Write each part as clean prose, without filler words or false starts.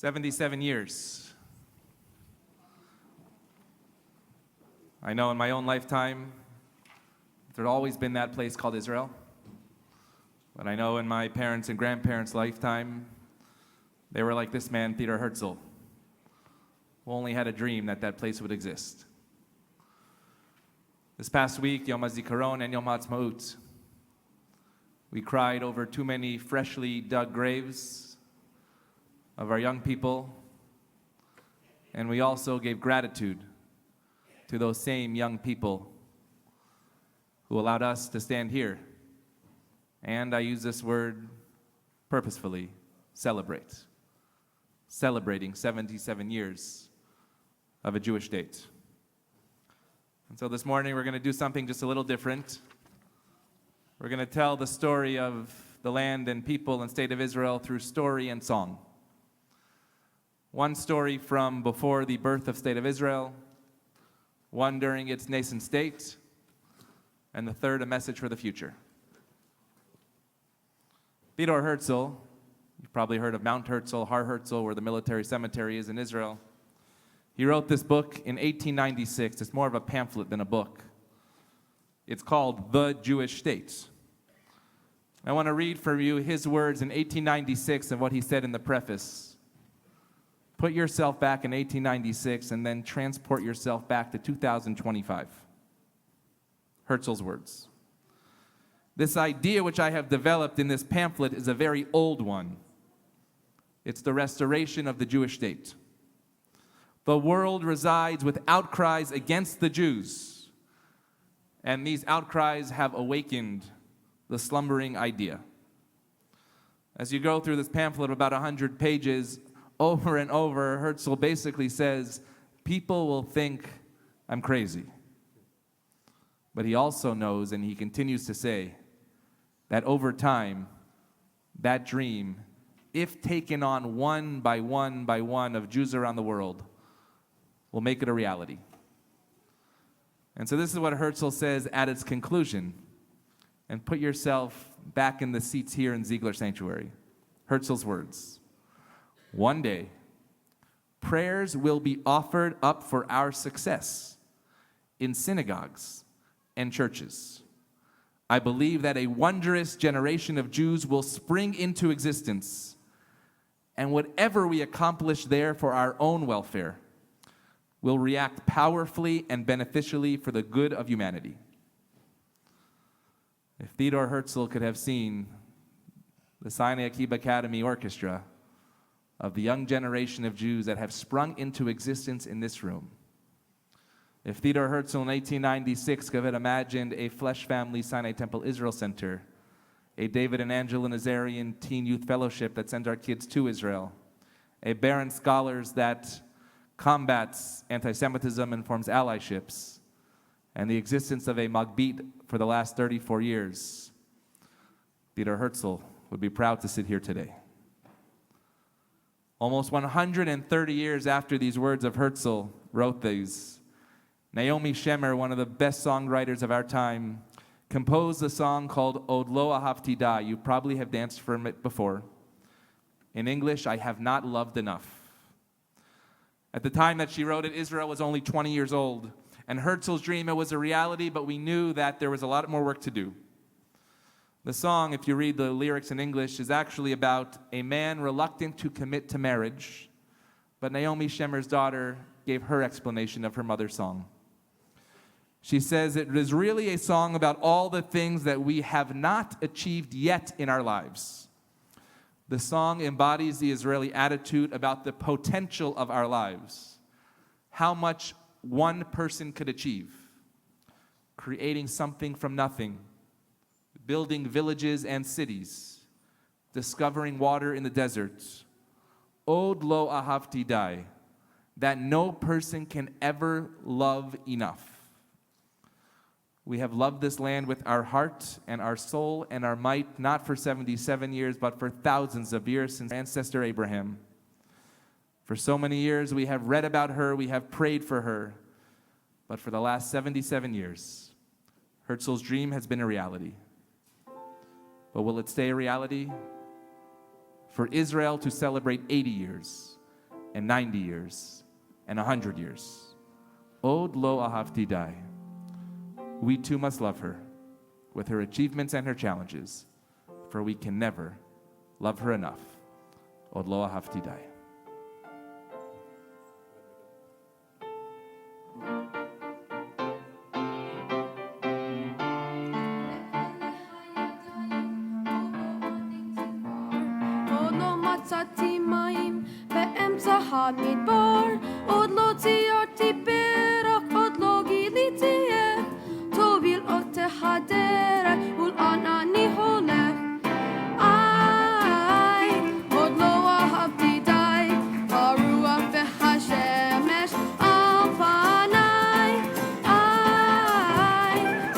77 years. I know in my own lifetime, there's always been that place called Israel. But I know in my parents' and grandparents' lifetime, they were like this man, Theodor Herzl, who only had a dream that that place would exist. This past week, Yom HaZikaron and Yom HaAtzmaut, we cried over too many freshly dug graves of our young people, and we also gave gratitude to those same young people who allowed us to stand here, and I use this word purposefully, celebrating 77 years of a Jewish state. And so this morning we're going to do something just a little different. We're going to tell the story of the land and people and state of Israel through story and song. One story from before the birth of state of Israel, one during its nascent state, and the third, a message for the future. Theodor Herzl, you've probably heard of Mount Herzl, Har Herzl, where the military cemetery is in Israel. He wrote this book in 1896. It's more of a pamphlet than a book. It's called The Jewish State. I want to read for you his words in 1896 of what he said in the preface. Put yourself back in 1896 and then transport yourself back to 2025. Herzl's words. This idea which I have developed in this pamphlet is a very old one. It's the restoration of the Jewish state. The world resides with outcries against the Jews, and these outcries have awakened the slumbering idea. As you go through this pamphlet of about 100 pages, over and over, Herzl basically says, people will think I'm crazy. But he also knows, and he continues to say, that over time, that dream, if taken on one by one of Jews around the world, will make it a reality. And so this is what Herzl says at its conclusion. And put yourself back in the seats here in Ziegler Sanctuary. Herzl's words. One day, prayers will be offered up for our success in synagogues and churches. I believe that a wondrous generation of Jews will spring into existence, and whatever we accomplish there for our own welfare will react powerfully and beneficially for the good of humanity. If Theodor Herzl could have seen the Sinai Academy Orchestra of the young generation of Jews that have sprung into existence in this room, if Theodor Herzl in 1896 could have imagined a Flesh Family Sinai Temple Israel Center, a David and Angela Nazarian Teen Youth Fellowship that sends our kids to Israel, a Baron Scholars that combats anti-Semitism and forms allyships, and the existence of a Magbit for the last 34 years, Theodor Herzl would be proud to sit here today. Almost 130 years after these words of Herzl wrote these, Naomi Shemer, one of the best songwriters of our time, composed a song called Od Lo Ahavti Da. You probably have danced from it before. In English, I have not loved enough. At the time that she wrote it, Israel was only 20 years old, and Herzl's dream, it was a reality, but we knew that there was a lot more work to do. The song, if you read the lyrics in English, is actually about a man reluctant to commit to marriage, but Naomi Shemer's daughter gave her explanation of her mother's song. She says it is really a song about all the things that we have not achieved yet in our lives. The song embodies the Israeli attitude about the potential of our lives, how much one person could achieve, creating something from nothing, building villages and cities, discovering water in the desert. Od lo ahavti dai, that no person can ever love enough. We have loved this land with our heart and our soul and our might, not for 77 years, but for thousands of years since our ancestor Abraham. For so many years we have read about her, we have prayed for her, but for the last 77 years, Herzl's dream has been a reality. But will it stay a reality? For Israel to celebrate 80 years, and 90 years and 100 years. Od lo ahavti dai. We too must love her with her achievements and her challenges, for we can never love her enough. Od lo ahavti dai. מצאתי מים באמצע המדבר, עוד לא ציירתי פרח, עוד לא גיליתי איך תוביל אותי הדרך ולאן אני הולך. עוד לא אהבתי די, הרוח והשמש על פניי.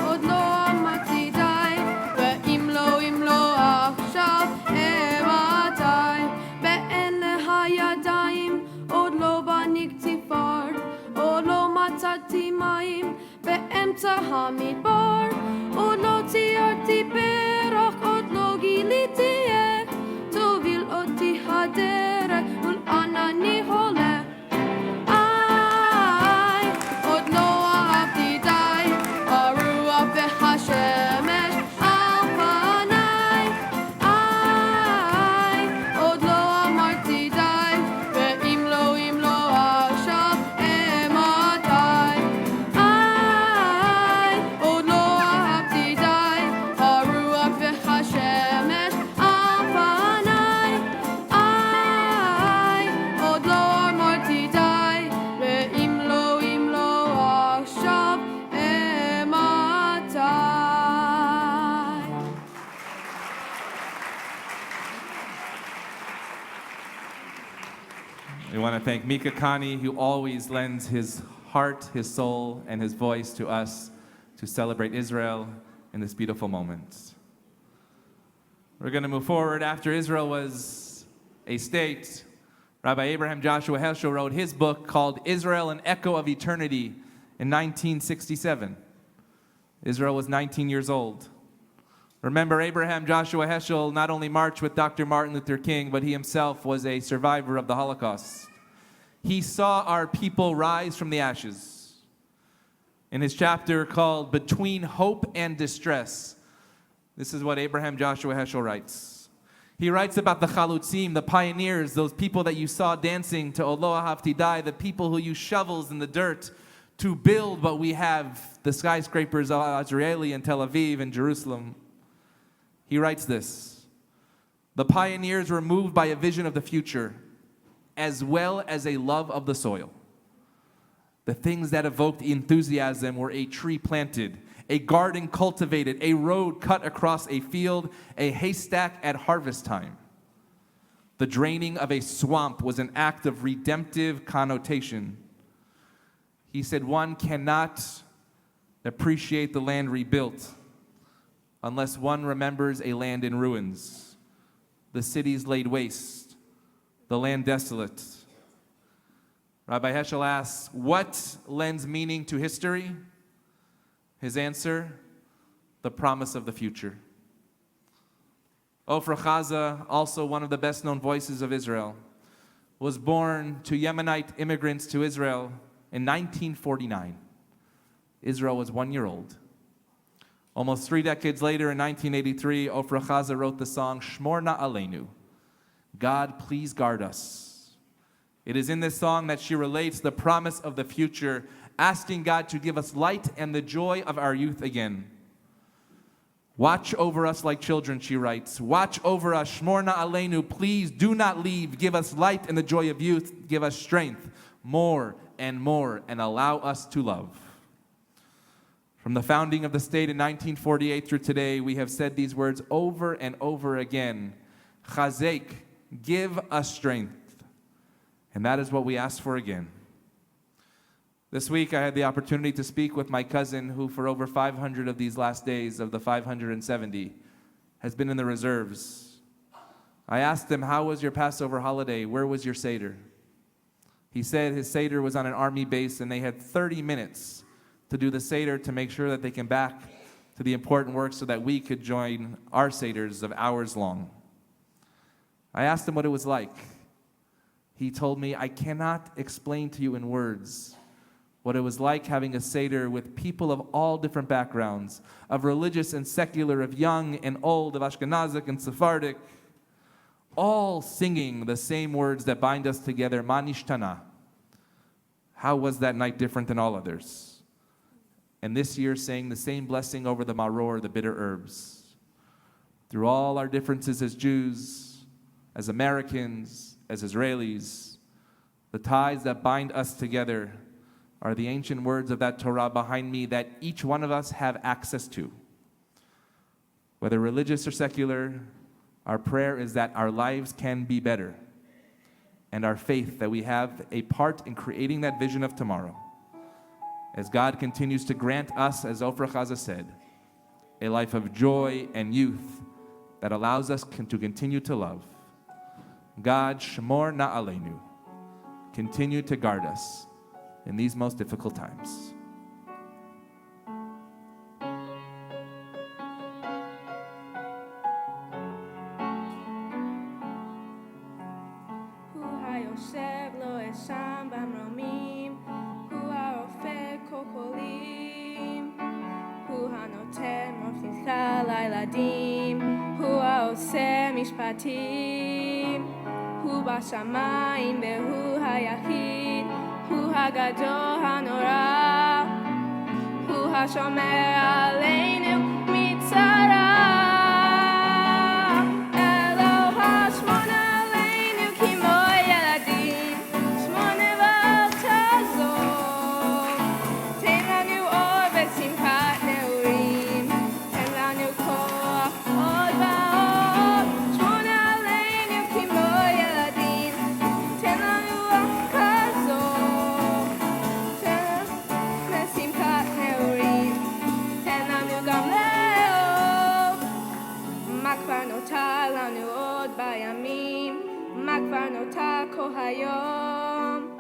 עוד לא אמרתי די, ואם לא עכשיו אימתי. באלה הידיים עוד לא בניתי פר, עוד לא מצאתי מים באמצע המדבר, עוד לא ציירתי פרח, עוד לא גיליתי איך תוביל אותי הדרך ולאן אני הולך. עוד לא אהבתי די, הרוח והשמש על פניי. עוד לא אמרתי די, ואם לא עכשיו אימתי. עוד לא אהבתי די, הרוח והשמש על פניי. עוד לא אמרתי די, ואם לא עכשיו אימתי. We want to thank Mika Kani, who always lends his heart, his soul, and his voice to us to celebrate Israel in this beautiful moment. We're going to move forward. After Israel was a state, Rabbi Abraham Joshua Heschel wrote his book called Israel, an Echo of Eternity in 1967. Israel was 19 years old. Remember, Abraham Joshua Heschel not only marched with Dr. Martin Luther King, but he himself was a survivor of the Holocaust. He saw our people rise from the ashes. In his chapter called Between Hope and Distress, this is what Abraham Joshua Heschel writes. He writes about the chalutzim, the pioneers, those people that you saw dancing to Od Lo Ahavti Dai, the people who use shovels in the dirt to build what we have, the skyscrapers of Azrieli and Tel Aviv and Jerusalem. He writes this: the pioneers were moved by a vision of the future, as well as a love of the soil. The things that evoked enthusiasm were a tree planted, a garden cultivated, a road cut across a field, a haystack at harvest time. The draining of a swamp was an act of redemptive connotation. He said one cannot appreciate the land rebuilt unless one remembers a land in ruins, the cities laid waste, the land desolate. Rabbi Heschel asks, what lends meaning to history? His answer, the promise of the future. Ofra Chaza, also one of the best-known voices of Israel, was born to Yemenite immigrants to Israel in 1949. Israel was 1 year old. Almost 3 decades later, in 1983, Ofra Chaza wrote the song Shmor Na Aleinu, God, please guard us. It is in this song that she relates the promise of the future, asking God to give us light and the joy of our youth again. Watch over us like children, she writes. Watch over us, Shmor Na Aleinu, please do not leave. Give us light and the joy of youth. Give us strength, more, and allow us to love. From the founding of the state in 1948 through today, we have said these words over and over again. Chazek, give us strength. And that is what we ask for again. This week, I had the opportunity to speak with my cousin, who for over 500 of these last days of the 570 has been in the reserves. I asked him, how was your Passover holiday? Where was your Seder? He said his Seder was on an army base and they had 30 minutes to do the Seder to make sure that they came back to the important work so that we could join our Seders of hours long. I asked him what it was like. he told me, I cannot explain to you in words what it was like having a Seder with people of all different backgrounds, of religious and secular, of young and old, of Ashkenazic and Sephardic, all singing the same words that bind us together, Ma nishtana. How was that night different than all others? And this year saying the same blessing over the maror, the bitter herbs. Through all our differences as Jews, as Americans, as Israelis, the ties that bind us together are the ancient words of that Torah behind me that each one of us have access to. Whether religious or secular, our prayer is that our lives can be better, and our faith that we have a part in creating that vision of tomorrow. As God continues to grant us, as Ofra Chaza said, a life of joy and youth that allows us to continue to love. God, Shemor na aleinu, continue to guard us in these most difficult times. הוא בשמיים והוא היחיד, הוא הגדול הנורא, הוא השומר עלינו מצרה. אלוה שמור עלינו כמו ילדים, שמור ואל תעזוב. תן לנו אור ושמחת נעורים, תן לנו כוח עוד ועוד. שמור עלינו כמו ילדים, תן לנו רוח כזאת. תן לנו שמחת נעורים, תן לנו גם לאהוב. מה כבר נותר לנו עוד בימים, מה כבר נותר כל היום.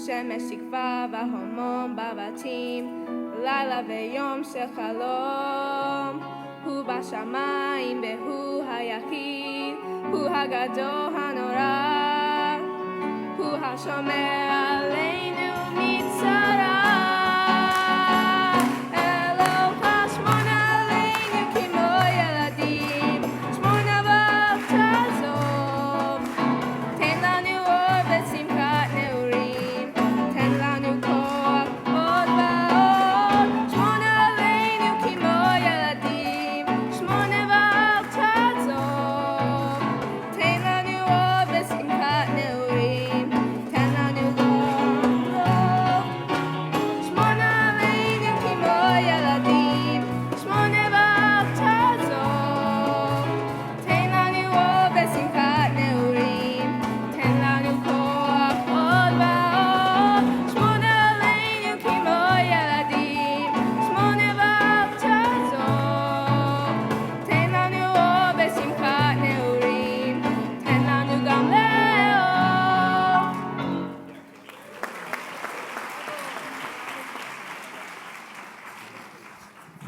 שמש תקווה והומום בבתים, לילה ויום של חלום. הוא בשמיים והוא היחיד, הוא הגדול הנורא, הוא השומר עלינו מצרה. אלוה שמור עלינו כמו ילדים, שמור ואל תעזוב. תן לנו אור ושמחת נעורים, תן לנו כוח עוד ועוד. שמור עלינו כמו ילדים, שמור ואל תעזוב. תן לנו אור ושמחת נעורים, תן לנו כוח. שמור עלינו כמו ילדים, שמור ואל תעזוב. תן לנו אור ושמחת נעורים, תן לנו כוח עוד ועוד. שמור עלינו כמו ילדים, שמור ואל תעזוב. תן לנו אור ושמחת נעורים, תן לנו גם לאהוב.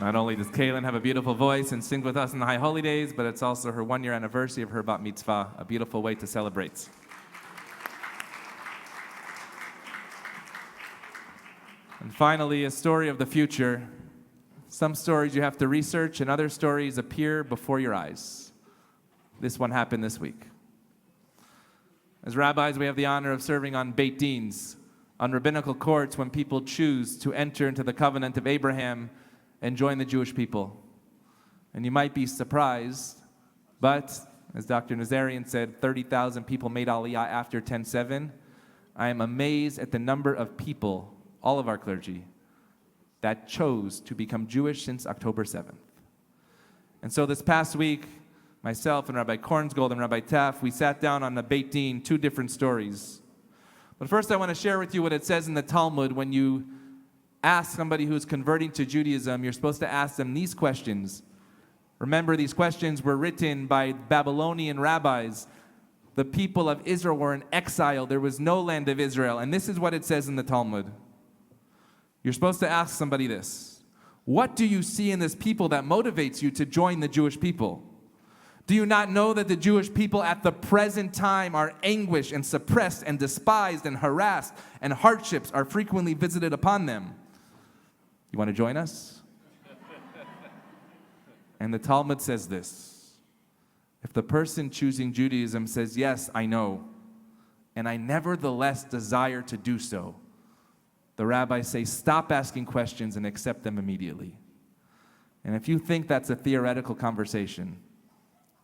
Not only does Kaylin have a beautiful voice and sing with us in the High Holy Days, but it's also her one-year anniversary of her bat mitzvah, a beautiful way to celebrate. And finally, a story of the future. Some stories you have to research, and other stories appear before your eyes. This one happened this week. As rabbis, we have the honor of serving on Beit Dins, on rabbinical courts when people choose to enter into the covenant of Abraham and join the Jewish people. And you might be surprised, but as Dr. Nazarian said, 30,000 people made Aliyah after 10-7. I am amazed at the number of people, all of our clergy, that chose to become Jewish since October 7th. And so this past week, myself and Rabbi Kornsgold and Rabbi Taff, we sat down on the Beit Din, two different stories. But first I want to share with you what it says in the Talmud. When you ask somebody who's converting to Judaism, you're supposed to ask them these questions. Remember, these questions were written by Babylonian rabbis. The people of Israel were in exile. There was no land of Israel. And this is what it says in the Talmud. You're supposed to ask somebody this. What do you see in this people that motivates you to join the Jewish people? Do you not know that the Jewish people at the present time are anguished and suppressed and despised and harassed, and hardships are frequently visited upon them? You want to join us? And the Talmud says this: if the person choosing Judaism says, yes, I know, and I nevertheless desire to do so, the rabbis say, stop asking questions and accept them immediately. And if you think that's a theoretical conversation,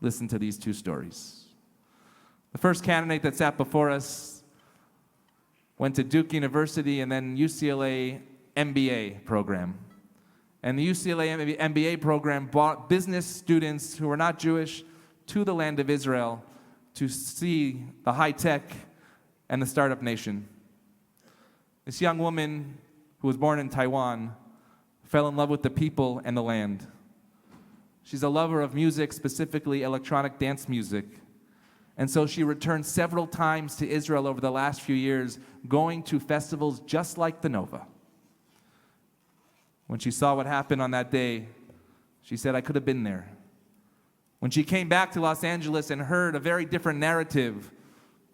listen to these two stories. The first candidate that sat before us went to Duke University and then UCLA MBA program. And the UCLA MBA program brought business students who were not Jewish to the land of Israel to see the high tech and the startup nation. This young woman who was born in Taiwan fell in love with the people and the land. She's a lover of music, specifically electronic dance music. And so she returned several times to Israel over the last few years, going to festivals just like the Nova. When she saw what happened on that day, she said, I could have been there. When she came back to Los Angeles and heard a very different narrative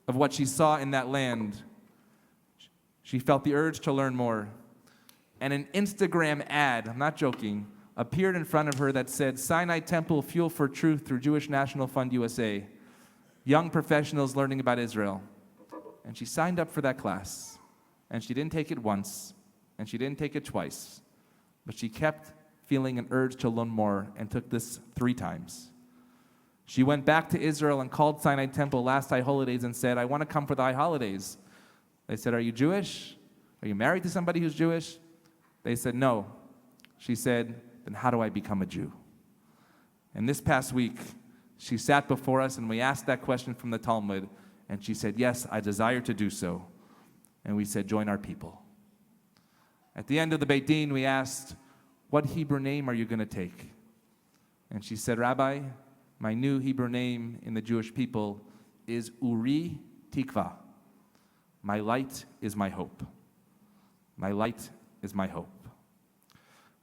of what she saw in that land, she felt the urge to learn more. And an Instagram ad, I'm not joking, appeared in front of her that said, Sinai Temple Fuel for Truth through Jewish National Fund USA. Young professionals learning about Israel. And she signed up for that class. And she didn't take it once, and she didn't take it twice. But she kept feeling an urge to learn more and took this 3 times. She went back to Israel and called Sinai Temple last High Holidays and said, I want to come for the High Holidays. They said, are you Jewish? Are you married to somebody who's Jewish? They said, no. She said, then how do I become a Jew? And this past week, she sat before us and we asked that question from the Talmud, and she said, yes, I desire to do so. And we said, join our people. At the end of the Beit Din, we asked, what Hebrew name are you going to take? And she said, Rabbi, my new Hebrew name in the Jewish people is Uri Tikva. My light is my hope. My light is my hope.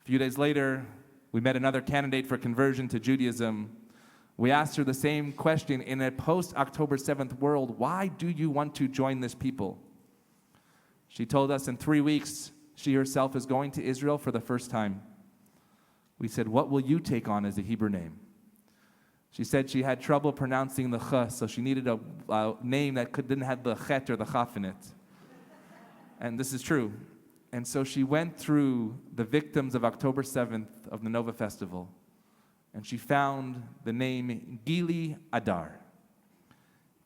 A few days later, we met another candidate for conversion to Judaism. We asked her the same question in a post-October 7th world, why do you want to join this people? She told us in 3 weeks, she herself is going to Israel for the first time. We said, what will you take on as a Hebrew name? She said she had trouble pronouncing the ch, so she needed a name that didn't have the chet or the chaf in it. And this is true. And so she went through the victims of October 7th of the Nova Festival, and she found the name Gili Adar.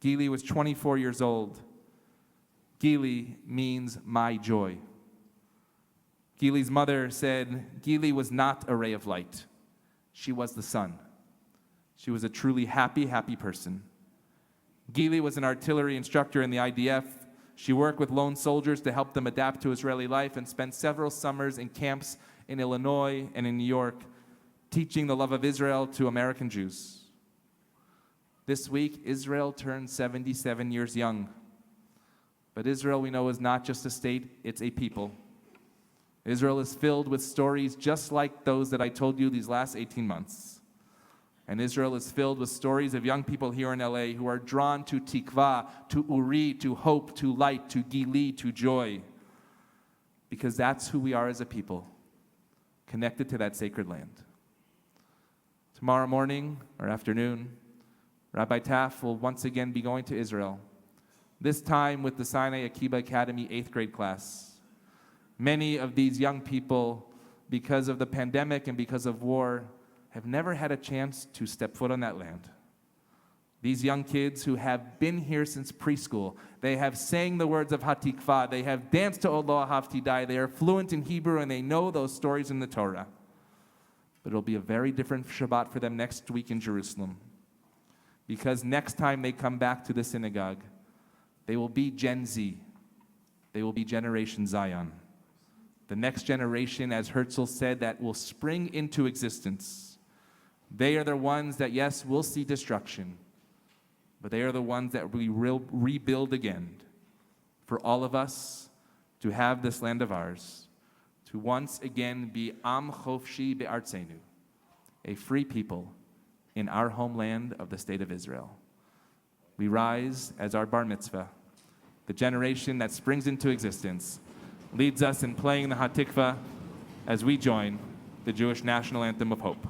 Gili was 24 years old. Gili means my joy. Gili's mother said Gili was not a ray of light. She was the sun. She was a truly happy, happy person. Gili was an artillery instructor in the IDF. She worked with lone soldiers to help them adapt to Israeli life and spent several summers in camps in Illinois and in New York, teaching the love of Israel to American Jews. This week, Israel turned 77 years young. But Israel, we know, is not just a state, it's a people. Israel is filled with stories just like those that I told you these last 18 months. And Israel is filled with stories of young people here in LA who are drawn to tikva, to uri, to hope, to light, to gili, to joy. Because that's who we are as a people, connected to that sacred land. Tomorrow morning or afternoon, Rabbi Taff will once again be going to Israel, this time with the Sinai Akiba Academy 8th grade class. Many of these young people, because of the pandemic and because of war, have never had a chance to step foot on that land. These young kids who have been here since preschool, they have sang the words of Hatikva, they have danced to Olo Ahavtidai, they are fluent in Hebrew and they know those stories in the Torah. But it'll be a very different Shabbat for them next week in Jerusalem. Because next time they come back to the synagogue, they will be Gen Z. They will be Generation Zion. The next generation, as Herzl said, that will spring into existence. They are the ones that, yes, will see destruction, but they are the ones that we will rebuild again. For all of us to have this land of ours, to once again be Am Chofshi Be'artzenu, a free people in our homeland of the state of Israel. We rise as our bar mitzvah. The generation that springs into existence leads us in playing the Hatikva as we join the Jewish national anthem of hope.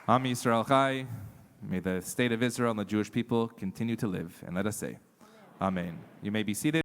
Am Yisrael Chai, may the state of Israel and the Jewish people continue to live. And let us say, Amen. You may be seated.